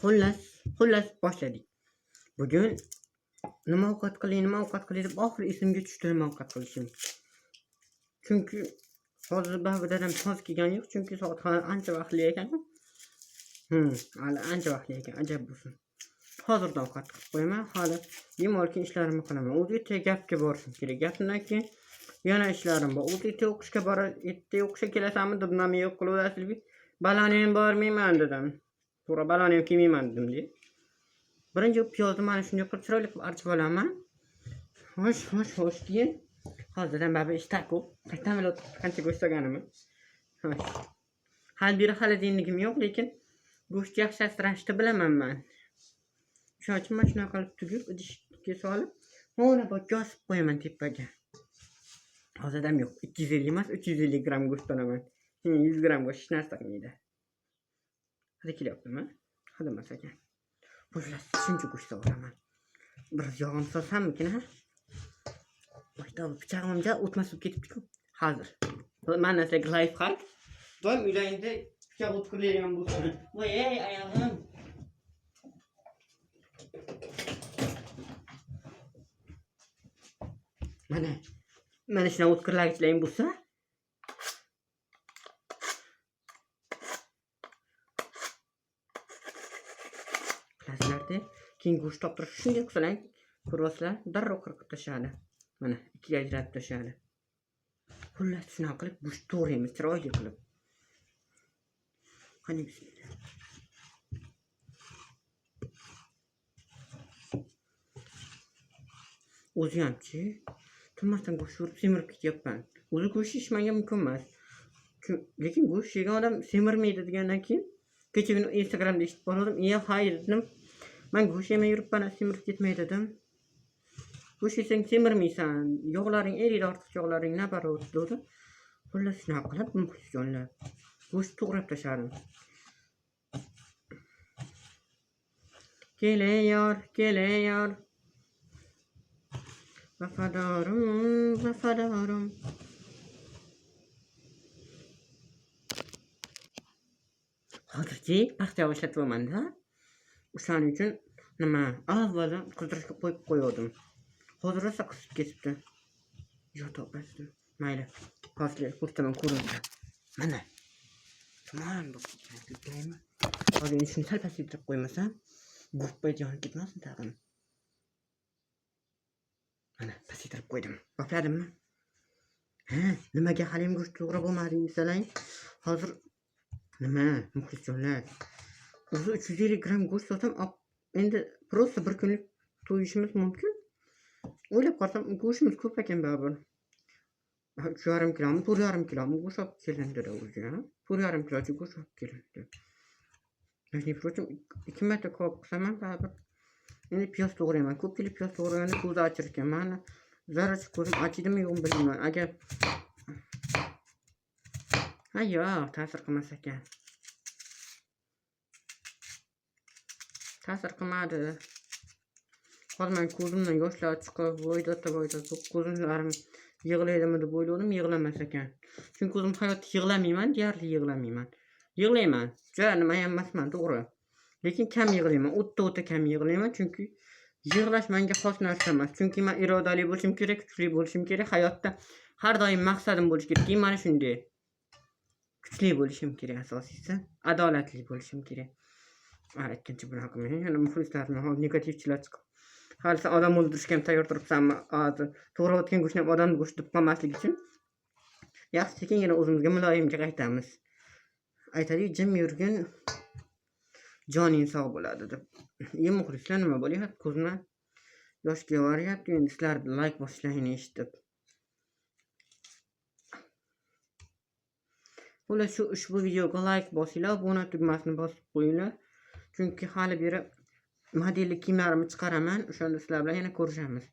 Xullas boshladik. Bugun nima ovqat qilay deb oxiri esimga tushdi nima ovqat qilishim. Chunki hozir dadam toz kelgani yo'q, chunki soat hali ancha vaqtli ekan. Hali ancha vaqtli ekan, ajab bo'lsin. Hozirdan ovqat qilib qo'yaman, hali yem olgan ishlarimni qilaman. O'zi gapga borishim kerak. Gapdan keyin yana ishlarim bor. O'zi erta o'qishga kelasanmi deb nima yo'q qilaverasiz. Balani ham bormayman dedim. To'g'ri balani ham kiymayman dedim de. Birinchi piyozni mana shunday qilib chiroyli qilib archib olaman. Xo'sh keyin hozirdan baba ishtaku. Qaytaman qancha go'sht olganimni. Hali biri xolodilnigim yo'q, lekin go'sht yaxshi asrashni bilaman men. Shuning uchun mana shunaqa qilib tugib, idishga solib, mana bu yosib qo'yaman tepaga. Hozirdan yo'q, 250 emas, 350 gram go'sht olaman. 100 gram go'sht hech narsa qilmaydi. Hadi kelyaptimi? Hadi masaga. Bo'shlas, shuncha go'sht olaman. Bir yog'ini solsammikin, ha? Boshda pichog'imga o'tmasib ketibdi-ku. Hozir. Mana sizga life hack. Doim uylaringda pichoq o'tkirlaydigan bo'lsin. Voy, oyog'im. Mana shuna o'tkirlagichlar bo'lsa, qilasizlar-da. Keyin go'sht toptirib shunday qilsang, ko'rasizlar, darrov qirqib tashadi. Mana ikkiga ajratib tashadi. Xullas shunaqa qilib go'sht to'g'raymiz, chiroyli qilib. Qani bismillah. O'zi hamchi turmasdan go'sht urib semirib ketyapman. O'zi go'sht yeyishmanga mumkin emas. Lekin go'sht yegan odam semirmaydi degandan keyin kecha kuni Instagramda eshitib qoldim. Hayır dedim. Men go'sht yemay yuribman, semirib ketmaydi dedim. Go'sht yesang semirmaysan. Yog'laring eriydi, ortiqcha yog'laring nabaro't dedi. Xullas shunaqa qilib muxlisjonlar. Go'sht to'g'rab tashladim. Kelayor. Vafadorim. Hozirchi paxta boshlatibman-da. O'shaning uchun nima, avvaldan qizdirishga qo'yib qo'ydim. Hozir esa qisib ketibdi. Yo'q topasdim. Mayli. Hozir ko'rsaman ko'rinadi. Mana. Tamam bu. Hozir shuni sal pasaytirib qo'ymasam, go'sht yonib ketmasin tag'in. Mana pasaytirib qo'ydim. Bopladimmi? Nimaga hali ham go'sht to'g'ri bo'lmadi desalang, hozir nima, muxlisjonlar. O'zi 350 gram go'sht sotsam, endi prosta bir kunlik to'yishimiz mumkin. O'ylab qarsam, go'shtimiz ko'p ekan baribir. 3,5 kg, 4,5 kg go'sht olib kelindi o'zi, ha? 4,5 kg go'sht olib kelindi. Lekin prochim 2 marta ko'p qilsam baribir. Endi piyoz to'g'rayman. Ko'pchilik piyoz to'g'raganda ko'zi ochir ekan. Mana zarracha ko'zim ochidimi yo'qmi bilmayman. Agar ta'sir qilmas ekan. Ta'sir qilmadi. Hozir men ko'zimdan yoshlar chiqib, voydota ko'zimlarim yig'laydimi deb o'yladim, yig'lamas ekan. Chunki o'zim hayotda yig'lamayman, deyarli yig'lamayman. Yig'layman. Juda nima ham emasman, to'g'ri. Lekin kam yig'layman. O'ta kam yig'layman, chunki yig'lash menga xos narsa emas. Chunki men irodali bo'lishim kerak, kuchli bo'lishim kerak. Hayotda har doim maqsadim bo'lishi kerak. Mana shunday. Kuchli bo'lishim kerak asosiysi. Adolatli bo'lishim kerak. Aytgancha bunaqa qilmang. Yana muxlislarni negativchilar chiqib. Hali sen odam o'ldirishga ham tayyor turibsanmi? To'g'ri o'tgan go'shtni ham odam go'shti deb qolmaslik uchun yaxshi sekingina o'zimizga muloyimga qaytamiz. Aytadi, jim yurgin joning sog' bo'ladi deb. Muxlislar nima bo'lyapti? Ko'zimdan yosh kelaveryapti. Endi sizlar like bosishlaringni eshitib. Xullas shu ushbu videoga like bosinglar, obuna tugmasini bosib qo'yinglar. Chunki hali beri modelli kiyimlarimni chiqaraman. O'shanda sizlar bilan yana ko'rishamiz.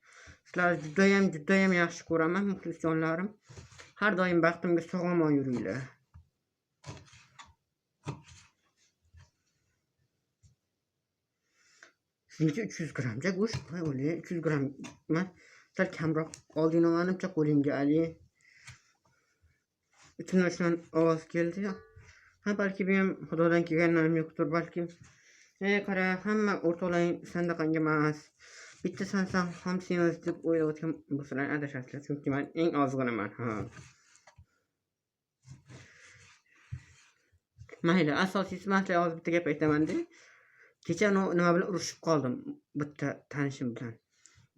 Sizlarni judayam yaxshi ko'raman, muxlisjonlarim. Har doim baxtimga sog'lom yuringlar. Sizga 300 gramcha go'sht, o'li 300 gram emas, sal kamroq oldin olganimcha qo'lingga ali. Ichimdan shundan ovoz keldi. Balki bu ham xudodan kelgan ham yo'qdir, balki Qara, hamma o'rtoqlaring sandaqanga emas. Bitta san hamsimiz deb o'ylayotgan bo'lsalar adashasizlar. Chunki men eng ozg'iniman. Ha. Mayli, asosiysi men sizlarga hozir bitta gap aytaman-da. Kecha nima bilan urushib qoldim bitta tanishim bilan.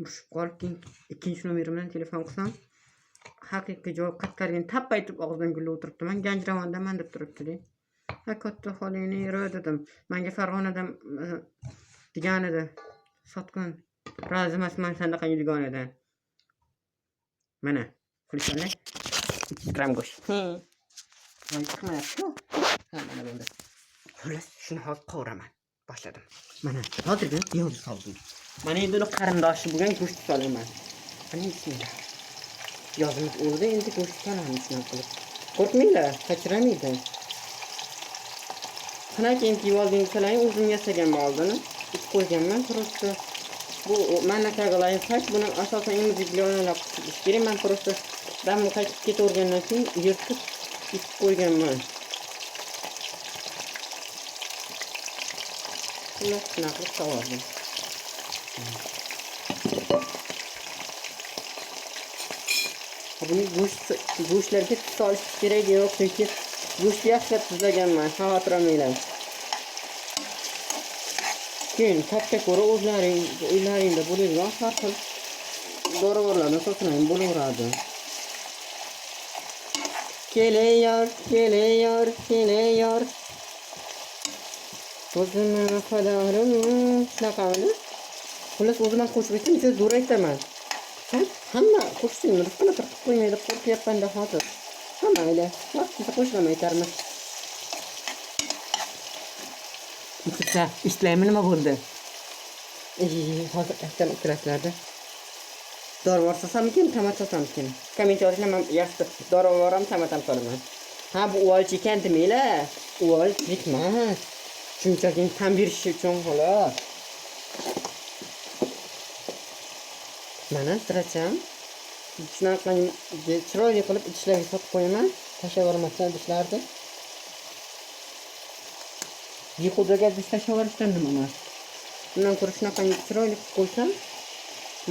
Urushib qolib, ikkinchi nomer bilan telefon qilsam, haqiqiy javob qaytargan tappa aytib og'zidan gulib o'tiribdi. Men Ganjiramondaman deb turibdi-da. Ha, katta xolini yura dedim. Menga Farg'onadan degan edi. Sotqin. Rozi emasman sandaqa degan edi. Mana, qilishlar. 2 gram go'sht. Men chiqmayapti. Ha, mana bunda. Xullas, shuni hozir qovuraman. Boshladim. Mana, hozirgi yo'l soldim. Mana endi uni qarindoshi bo'lgan go'sht solaman. Qani bismillah. Yozimiz o'ldi, endi go'sht solamiz shuni qilib. Qo'rqmanglar, kechiramaydi. Qanaqa kivolding salang o'zim yasaganman oldini. Qo'yganman просто. Bu manaqa lifehack, buni asosan individual ish kerak. Men просто damni qaytib ketavergandan keyin yirtib qo'yganman. Shuna qilib savordim. Buni go'shtlarga solish kerak yo'q, chunki go'sht yaxshilab tuzlaganman, xavotir olmanglar. Keyin katta ko'ra o'zlaringda bo'ladigan har xil dorivorlarni sotib bo'laveradi. Kelayor. O'zimni qo'darim shunaqami? Xullas o'zimdan qo'shib aytsam, juda zo'r aytaman. Hamma qo'shsin, rizqini qirqib qo'ymaydi, qo'rqyapman-da hozir. Hammaylar vaqtida qo'shilmay aytarmiz. Bitta ishlaymi nima bo'ldi? Hozir aytgan o'tirasizlarda. Dorivor sosammikin, tomat sosammikin? Komment yozinglar, men yaxshi dorivor ham tomat ham solaman. Ha, bu uvolchi ekan demanglar. Uvolchilik emas. Shunchaki tam berish uchun xolos. Mana siracham. Shunaqa chiroyli qilib idishlarga solib qo'yaman. Tashlavormasdan idishlarni. Yiqudaga idish tashlavorishdan nima emas. Bundan ko'ra shunaqa chiroyli qilib qo'ysam,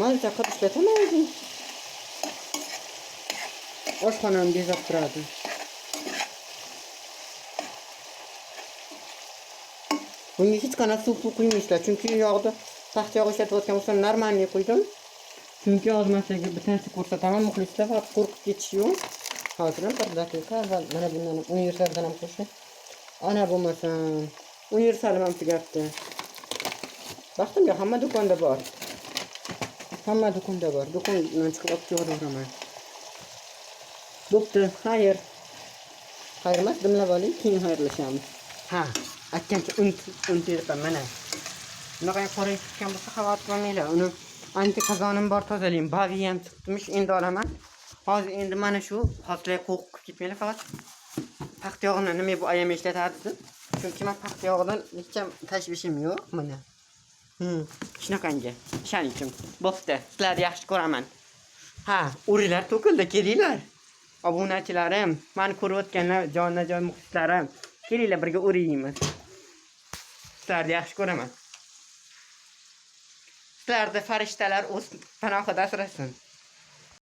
mazza qilib ishlataman o'zim. Oshxonam bezab turadi. Bunga hech qanaqa suv quymaysizlar, chunki yog'da paxta yog'i ishlatayotgan bo'lsam normalniy qo'ydim. Chunki hozir men sizlarga bittasi ko'rsataman, muxlislar faqat qo'rqib ketish yo'q. Hozir ham 1 daqiqa avval mana bundan universaldan ham qo'shib. Ana bo'lmasa, universalim ham tugabdi. Vaqtimga hamma do'konda bor. Do'kondan chiqib olib kelaman. Bo'pti, xayr. Xayr emas, dimlab oling, keyin xayrlashamiz. Ha, aytgancha unutib mana. Bunaqa qorayib bo'lsa xavotir olmanglar. Uni ancha qazonim bor, tozalayman. Bavi ham chiqdimish, endi olaman. Hozir endi mana shu hozirlar qo'rqib ketmanglar, faqat paxta yog'ini nima bu ayam ishlatadi. Chunki men paxta yog'idan hech ham tashvishim yo'q mana. Shunaqangi. Shuning uchun. Bo'pti, sizlarni yaxshi ko'raman. Ha, o'ringlar to'kildi, kelinglar. Obunachilarim, meni ko'rayotganlar, jonajon muxlislarim, kelinglar birga o'raymiz. Sizlarni yaxshi ko'raman. Sizlarni farishtalar o'z panohida asrasin.